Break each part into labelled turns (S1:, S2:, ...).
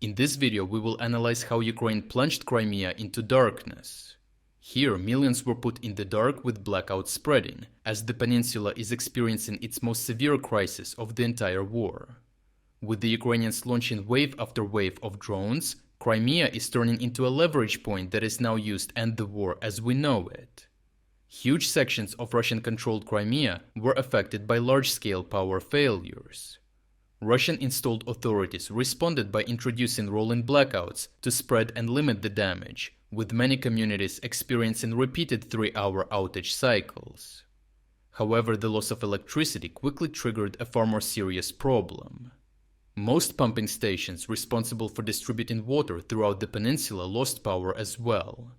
S1: In this video, we will analyze how Ukraine plunged Crimea into darkness. Here, millions were put in the dark with blackouts spreading, as the peninsula is experiencing its most severe crisis of the entire war. With the Ukrainians launching wave after wave of drones, Crimea is turning into a leverage point that is now used to end the war as we know it. Huge sections of Russian-controlled Crimea were affected by large-scale power failures. Russian-installed authorities responded by introducing rolling blackouts to spread and limit the damage, with many communities experiencing repeated 3-hour outage cycles. However, the loss of electricity quickly triggered a far more serious problem. Most pumping stations responsible for distributing water throughout the peninsula lost power as well.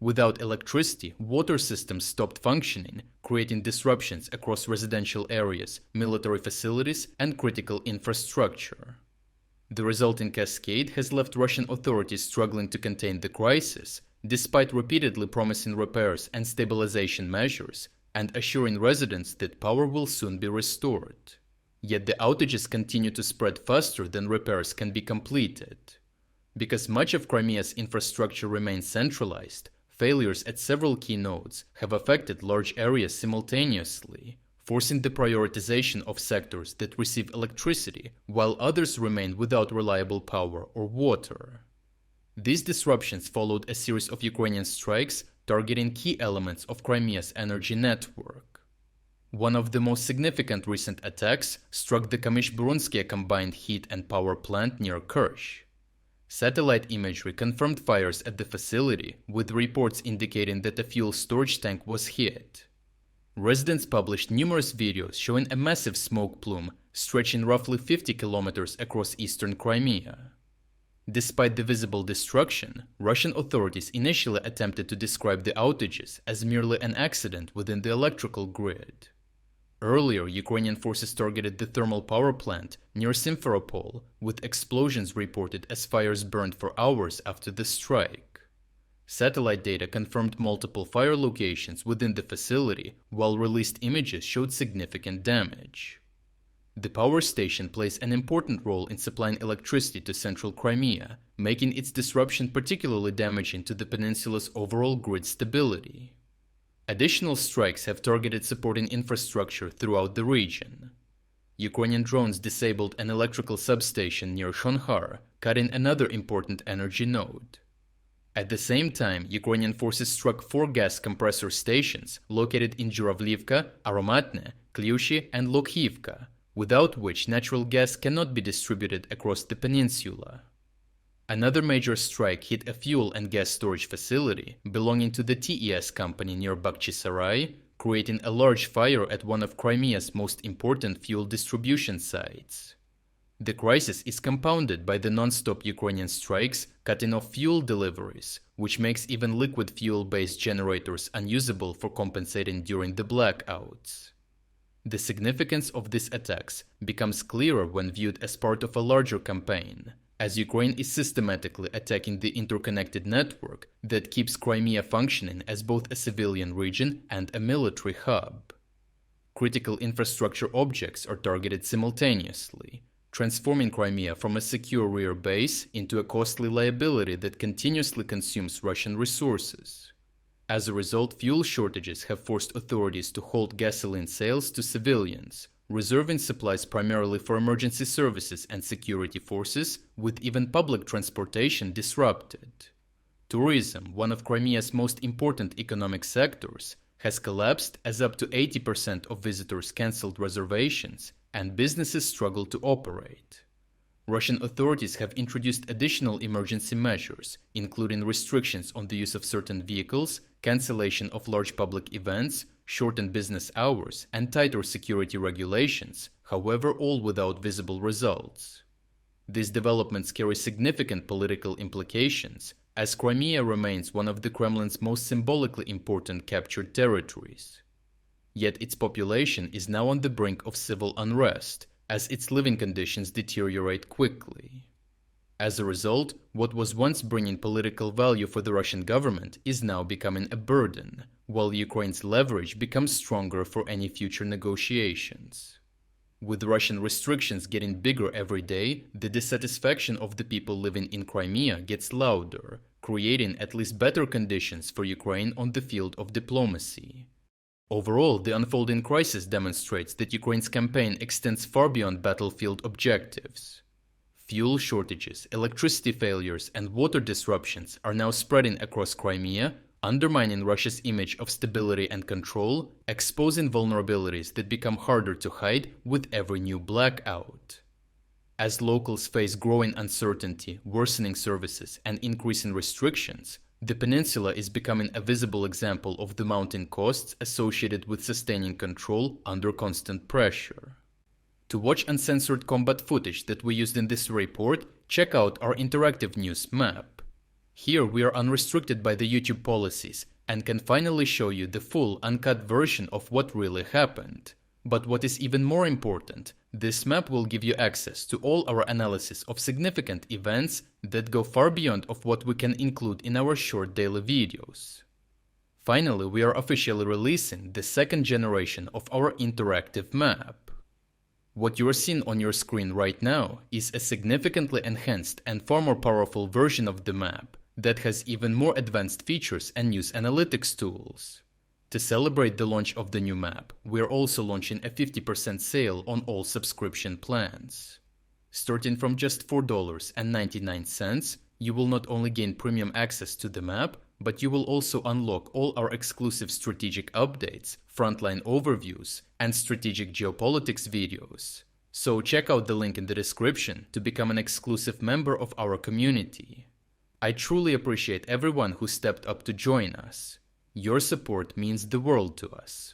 S1: Without electricity, water systems stopped functioning, creating disruptions across residential areas, military facilities, and critical infrastructure. The resulting cascade has left Russian authorities struggling to contain the crisis, despite repeatedly promising repairs and stabilization measures, and assuring residents that power will soon be restored. Yet the outages continue to spread faster than repairs can be completed. Because much of Crimea's infrastructure remains centralized, failures at several key nodes have affected large areas simultaneously, forcing the prioritization of sectors that receive electricity while others remain without reliable power or water. These disruptions followed a series of Ukrainian strikes targeting key elements of Crimea's energy network. One of the most significant recent attacks struck the Kamysh-Burunsky combined heat and power plant near Kerch. Satellite imagery confirmed fires at the facility, with reports indicating that a fuel storage tank was hit. Residents published numerous videos showing a massive smoke plume stretching roughly 50 kilometers across eastern Crimea. Despite the visible destruction, Russian authorities initially attempted to describe the outages as merely an accident within the electrical grid. Earlier, Ukrainian forces targeted the thermal power plant near Simferopol, with explosions reported as fires burned for hours after the strike. Satellite data confirmed multiple fire locations within the facility, while released images showed significant damage. The power station plays an important role in supplying electricity to central Crimea, making its disruption particularly damaging to the peninsula's overall grid stability. Additional strikes have targeted supporting infrastructure throughout the region. Ukrainian drones disabled an electrical substation near Shonhar, cutting another important energy node. At the same time, Ukrainian forces struck 4 gas compressor stations located in Zhuravlivka, Aromatne, Klyushi, and Lokhivka, without which natural gas cannot be distributed across the peninsula. Another major strike hit a fuel and gas storage facility belonging to the TES company near Bakhchisarai, creating a large fire at one of Crimea's most important fuel distribution sites. The crisis is compounded by the non-stop Ukrainian strikes cutting off fuel deliveries, which makes even liquid fuel-based generators unusable for compensating during the blackouts. The significance of these attacks becomes clearer when viewed as part of a larger campaign, as Ukraine is systematically attacking the interconnected network that keeps Crimea functioning as both a civilian region and a military hub. Critical infrastructure objects are targeted simultaneously, transforming Crimea from a secure rear base into a costly liability that continuously consumes Russian resources. As a result, fuel shortages have forced authorities to halt gasoline sales to civilians, reserving supplies primarily for emergency services and security forces, with even public transportation disrupted. Tourism, one of Crimea's most important economic sectors, has collapsed as up to 80% of visitors cancelled reservations and businesses struggle to operate. Russian authorities have introduced additional emergency measures, including restrictions on the use of certain vehicles, cancellation of large public events, shortened business hours, and tighter security regulations, however, all without visible results. These developments carry significant political implications, as Crimea remains one of the Kremlin's most symbolically important captured territories. Yet its population is now on the brink of civil unrest, as its living conditions deteriorate quickly. As a result, what was once bringing political value for the Russian government is now becoming a burden, while Ukraine's leverage becomes stronger for any future negotiations. With Russian restrictions getting bigger every day, the dissatisfaction of the people living in Crimea gets louder, creating at least better conditions for Ukraine on the field of diplomacy. Overall, the unfolding crisis demonstrates that Ukraine's campaign extends far beyond battlefield objectives. Fuel shortages, electricity failures, and water disruptions are now spreading across Crimea, undermining Russia's image of stability and control, exposing vulnerabilities that become harder to hide with every new blackout. As locals face growing uncertainty, worsening services, and increasing restrictions, the peninsula is becoming a visible example of the mounting costs associated with sustaining control under constant pressure. To watch uncensored combat footage that we used in this report, check out our interactive news map. Here we are unrestricted by the YouTube policies and can finally show you the full uncut version of what really happened. But what is even more important, this map will give you access to all our analysis of significant events that go far beyond of what we can include in our short daily videos. Finally, we are officially releasing the second generation of our interactive map. What you are seeing on your screen right now is a significantly enhanced and far more powerful version of the map that has even more advanced features and news analytics tools. To celebrate the launch of the new map, we are also launching a 50% sale on all subscription plans. Starting from just $4.99, you will not only gain premium access to the map, but you will also unlock all our exclusive strategic updates, frontline overviews, and strategic geopolitics videos. So check out the link in the description to become an exclusive member of our community. I truly appreciate everyone who stepped up to join us. Your support means the world to us.